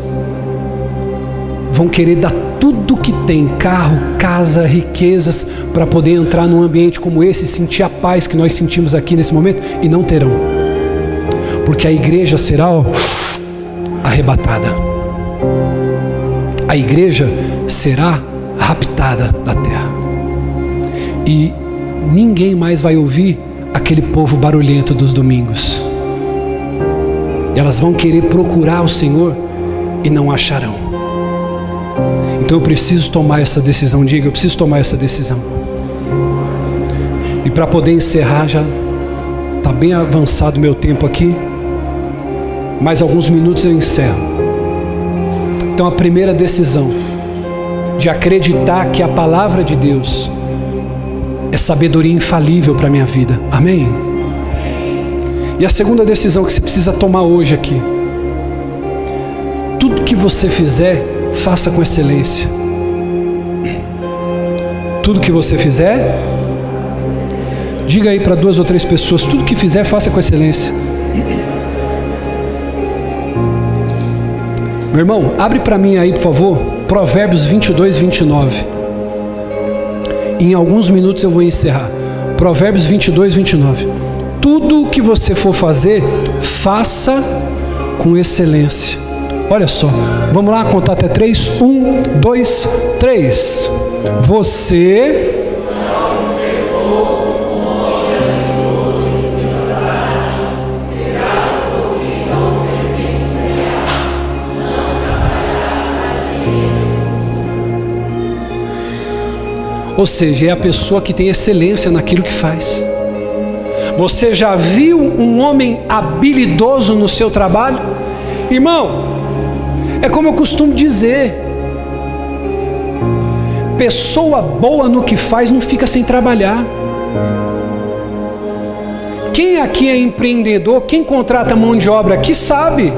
vão querer dar tudo que tem, carro, casa, riquezas, para poder entrar num ambiente como esse e sentir a paz que nós sentimos aqui nesse momento, e não terão, porque a igreja será arrebatada. A igreja será raptada da terra. E ninguém mais vai ouvir aquele povo barulhento dos domingos. E elas vão querer procurar o Senhor e não acharão. Então eu preciso tomar essa decisão. Diga, eu preciso tomar essa decisão. E para poder encerrar, já está bem avançado o meu tempo aqui. Mais alguns minutos eu encerro. Então a primeira decisão, de acreditar que a palavra de Deus é sabedoria infalível para a minha vida. Amém? E a segunda decisão que você precisa tomar hoje aqui: tudo que você fizer, faça com excelência. Tudo que você fizer, diga aí para 2 ou 3 pessoas: tudo que fizer, faça com excelência. Meu irmão, abre para mim aí, por favor, Provérbios 22, 29. Em alguns minutos eu vou encerrar. Provérbios 22, 29. Tudo o que você for fazer, faça com excelência. Olha só, vamos lá contar até 3. 1, 2, 3. Você ou seja, é a pessoa que tem excelência naquilo que faz. Você já viu um homem habilidoso no seu trabalho? Irmão, é como eu costumo dizer: pessoa boa no que faz não fica sem trabalhar. Quem aqui é empreendedor, quem contrata mão de obra aqui sabe.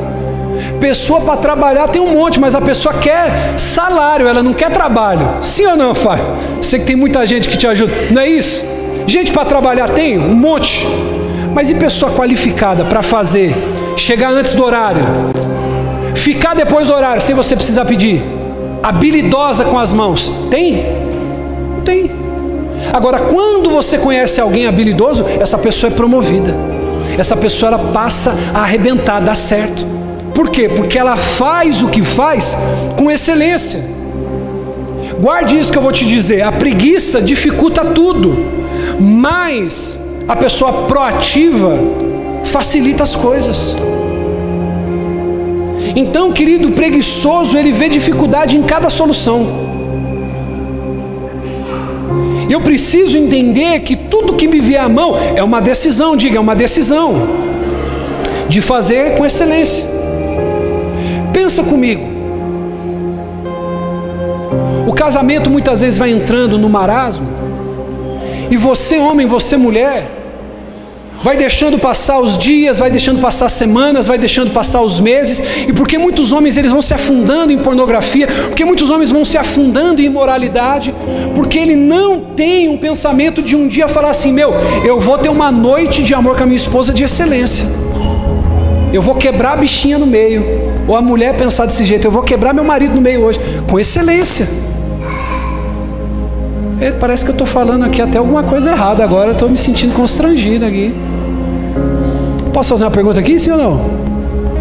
Pessoa para trabalhar tem um monte, mas a pessoa quer salário, ela não quer trabalho. Sim ou não, Fábio? Sei que tem muita gente que te ajuda, não é isso? Gente para trabalhar tem um monte, mas e pessoa qualificada para fazer, chegar antes do horário, ficar depois do horário, sem você precisar pedir, habilidosa com as mãos, tem? Não tem. Agora, quando você conhece alguém habilidoso, essa pessoa é promovida, essa pessoa ela passa a arrebentar, dá certo. Por quê? Porque ela faz o que faz com excelência. Guarde isso que eu vou te dizer: a preguiça dificulta tudo, mas a pessoa proativa facilita as coisas. Então, querido, o preguiçoso, ele vê dificuldade em cada solução. Eu preciso entender que tudo que me vier à mão é uma decisão, diga, é uma decisão de fazer com excelência. Pensa comigo, o casamento muitas vezes vai entrando no marasmo, e você homem, você mulher, vai deixando passar os dias, vai deixando passar as semanas, vai deixando passar os meses, e porque muitos homens eles vão se afundando em pornografia, porque muitos homens vão se afundando em imoralidade, porque ele não tem um pensamento de um dia falar assim: eu vou ter uma noite de amor com a minha esposa de excelência, eu vou quebrar a bichinha no meio. Ou a mulher pensar desse jeito: eu vou quebrar meu marido no meio hoje, com excelência. Parece que eu estou falando aqui até alguma coisa errada agora, eu estou me sentindo constrangido aqui. Posso fazer uma pergunta aqui, sim ou não?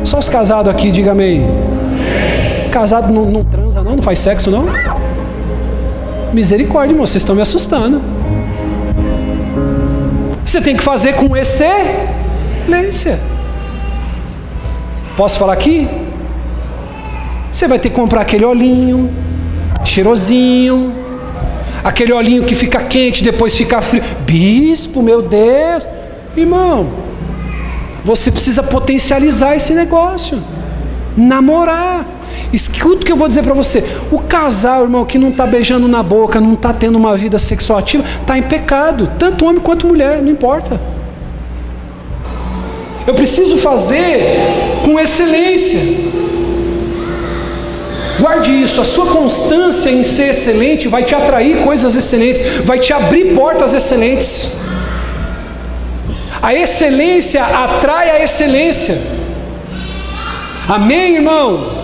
Só os casados aqui, diga amém. Casado não transa não faz sexo não? Misericórdia, irmão, vocês estão me assustando. Você tem que fazer com excelência. Posso falar aqui? Você vai ter que comprar aquele olhinho cheirosinho, aquele olhinho que fica quente, depois fica frio. Bispo, meu Deus, irmão, você precisa potencializar esse negócio, namorar. Escuta o que eu vou dizer para você: o casal, irmão, que não está beijando na boca, não está tendo uma vida sexual ativa, está em pecado, tanto homem quanto mulher, não importa. Eu preciso fazer com excelência. Guarde isso: a sua constância em ser excelente vai te atrair coisas excelentes, vai te abrir portas excelentes. A excelência atrai a excelência. Amém, irmão?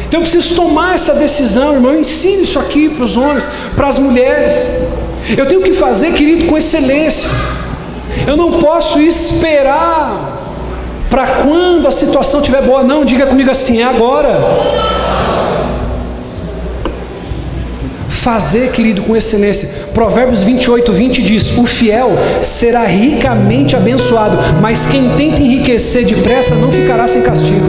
Então eu preciso tomar essa decisão, irmão. Eu ensino isso aqui para os homens, para as mulheres. Eu tenho que fazer, querido, com excelência. Eu não posso esperar para quando a situação estiver boa. Não, diga comigo assim, é agora. Fazer, querido, com excelência. Provérbios 28:20 diz: o fiel será ricamente abençoado, mas quem tenta enriquecer depressa não ficará sem castigo.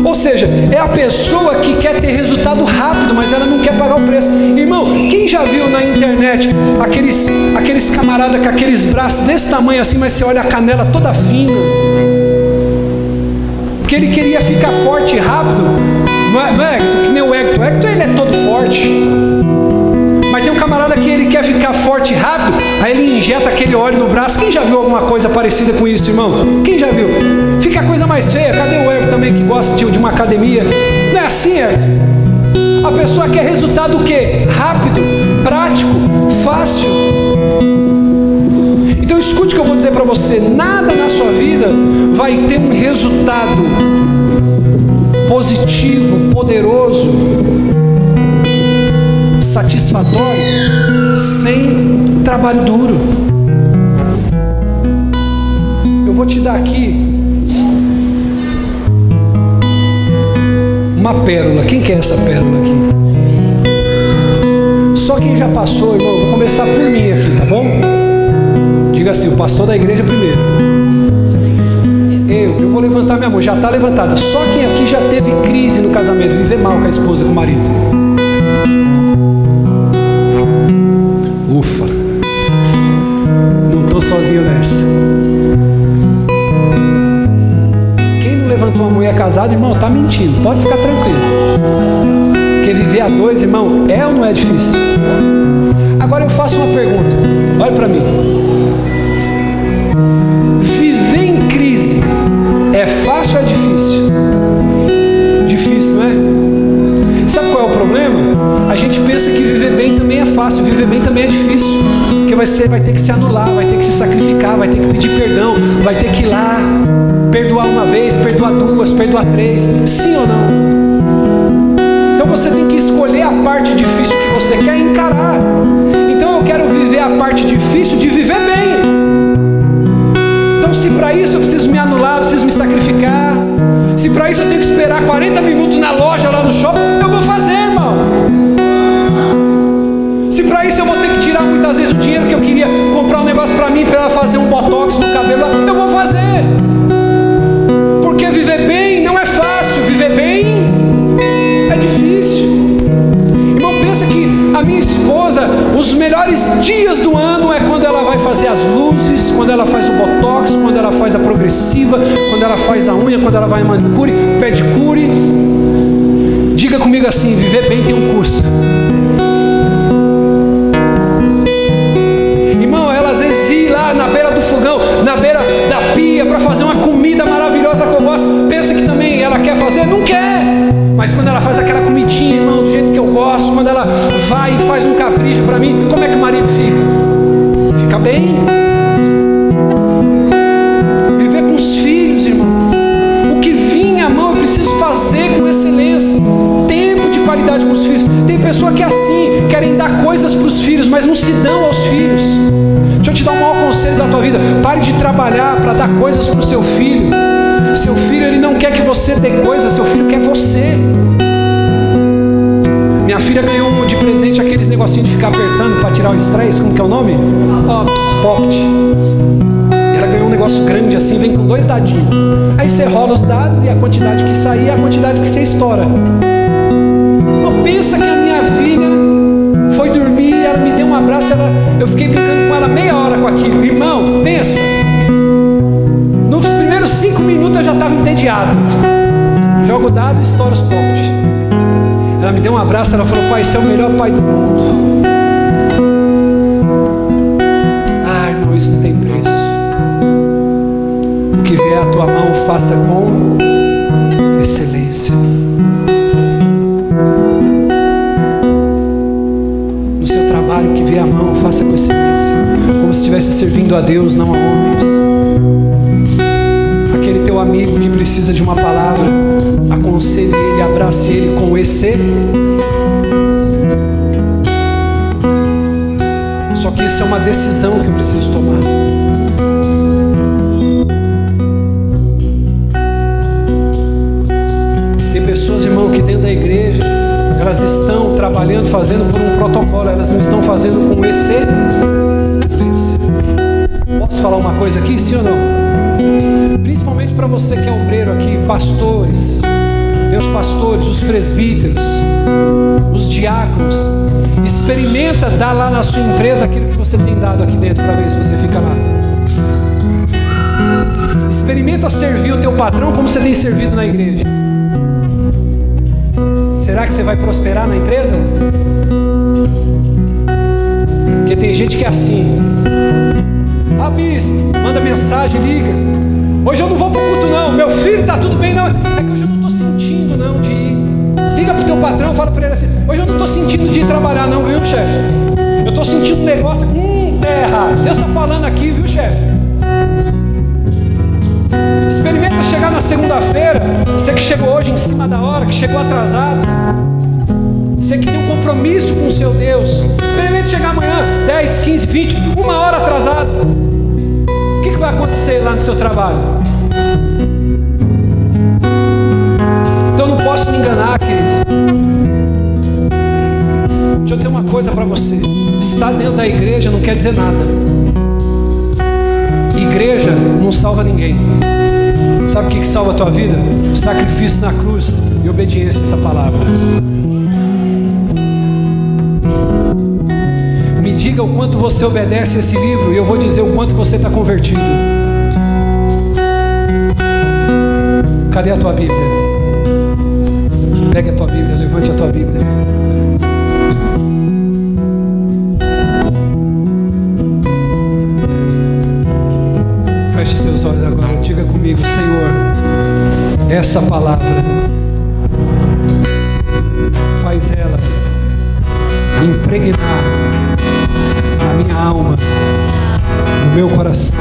Ou seja, é a pessoa que quer ter resultado rápido, mas ela não quer pagar o preço. Irmão, quem já viu na internet aqueles camaradas com aqueles braços desse tamanho assim, mas você olha a canela toda fina? Porque ele queria ficar forte e rápido. Não é Hector? Que nem o Hector. O Hector, ele é todo forte. Mas tem um camarada que ele quer ficar forte e rápido, aí ele injeta aquele óleo no braço. Quem já viu alguma coisa parecida com isso, irmão? Quem já viu? Fica a coisa mais feia. Cadê o Hector também que gosta de uma academia? Não é assim, Hector? A pessoa quer resultado o quê? Rápido, prático, fácil. Então escute o que eu vou dizer para você. Nada na sua vida vai ter um resultado positivo, poderoso, satisfatório, sem trabalho duro. Eu vou te dar aqui uma pérola. Quem quer essa pérola aqui? Só quem já passou, irmão. Vou começar por mim aqui, tá bom? Diga assim, o pastor da igreja primeiro. Eu vou levantar minha mão, já está levantada. Só quem aqui já teve crise no casamento, viver mal com a esposa e com o marido. Ufa, não estou sozinho nessa. Quem não levantou uma mulher casada, irmão, está mentindo, pode ficar tranquilo. Porque viver a dois, irmão, é ou não é difícil? Agora eu faço uma pergunta, olha para mim. Viver em crise é fácil ou é difícil? Difícil, não é? Sabe qual é o problema? A gente pensa que viver bem também é fácil, viver bem também é difícil. Porque vai ter que se anular, vai ter que se sacrificar, vai ter que pedir perdão, vai ter que ir lá, perdoar uma vez, perdoar duas, perdoar três. Sim ou não? Então você tem que escolher a parte difícil que você quer encarar. Então eu quero viver a parte difícil de viver bem. Se para isso eu preciso me anular, preciso me sacrificar, se para isso eu tenho que esperar 40 minutos na loja lá no shopping, eu vou fazer, irmão. Se para isso eu vou ter que tirar muitas vezes o dinheiro que eu queria comprar um negócio para mim, para ela fazer um botox no cabelo, eu vou fazer. Porque viver bem não é fácil, viver bem é difícil. Irmão, pensa que a minha esposa, os melhores dias do ano é quando ela vai fazer as luzes, quando ela faz o botox, quando ela faz a progressiva, quando ela faz a unha, quando ela vai em manicure, pedicure. Diga comigo assim, viver bem tem um custo. Irmão, ela às vezes ir lá na beira do fogão, na beira da pia, para fazer uma comida maravilhosa que eu gosto, pensa que também ela quer fazer? Não quer. Mas quando ela faz aquela comidinha, irmão, do jeito que eu gosto, quando ela vai e faz um capricho para mim, como é que o marido fica? Fica bem. Viver com os filhos, irmão. O que vinha à mão eu preciso fazer com excelência. Tempo de qualidade com os filhos. Tem pessoa que é assim, querem dar coisas para os filhos, mas não se dão aos filhos. Deixa eu te dar um mau conselho da tua vida. Pare de trabalhar para dar coisas para o seu filho. Seu filho, ele não quer que você dê coisa, seu filho quer você. Minha filha ganhou de presente aqueles negocinhos de ficar apertando para tirar o estresse. Como que é o nome? Pocket. Ela ganhou um negócio grande assim, vem com 2 dadinhos. Aí você rola os dados e a quantidade que sair é a quantidade que você estoura. Não pensa que a minha filha foi dormir, ela me deu um abraço, eu fiquei brincando com ela meia hora com aquilo. Irmão, pensa. Nos primeiros 5 minutos eu já estava entediado. Jogo o dado e estouro os pocket. Ela me deu um abraço, ela falou: pai, você é o melhor pai do mundo. Ah, irmão, isso não tem preço. O que vier à tua mão, faça com excelência. No seu trabalho, o que vier à mão, faça com excelência. Como se estivesse servindo a Deus, não a homens. Aquele teu amigo que precisa de uma palavra, aconselhe ele, abrace ele com excelência. Só que isso é uma decisão que eu preciso tomar. Tem pessoas, irmão, que dentro da igreja, elas estão trabalhando, fazendo por um protocolo, elas não estão fazendo com excelência. Posso falar uma coisa aqui, sim ou não? Principalmente para você que é obreiro aqui, pastores, meus pastores, os presbíteros, os diáconos, experimenta dar lá na sua empresa aquilo que você tem dado aqui dentro, para ver se você fica lá. Experimenta servir o teu patrão como você tem servido na igreja. Será que você vai prosperar na empresa? Porque tem gente que é assim. Ah, bispo, manda mensagem, liga. Hoje eu não vou pro culto não, meu filho tá tudo bem não. É que hoje eu não tô sentindo não de ir. Liga pro teu patrão, fala pra ele assim: hoje eu não tô sentindo de ir trabalhar não, viu, chefe? Eu tô sentindo um negócio, terra. Deus tá falando aqui, viu, chefe? Experimenta chegar na segunda-feira, você que chegou hoje em cima da hora, que chegou atrasado, você que tem um compromisso com o seu Deus, experimente chegar amanhã 10, 15, 20, uma hora atrasado. O que vai acontecer lá no seu trabalho? Então eu não posso me enganar, querido. Deixa eu dizer uma coisa para você: estar dentro da igreja não quer dizer nada. Igreja não salva ninguém. Sabe o que salva a tua vida? O sacrifício na cruz e obediência a essa palavra. Me diga o quanto você obedece esse livro e eu vou dizer o quanto você está convertido. Cadê a tua Bíblia? Pegue a tua Bíblia, levante a tua Bíblia. Feche os teus olhos agora, diga comigo: Senhor, essa palavra, faz ela impregnar na minha alma, no meu coração.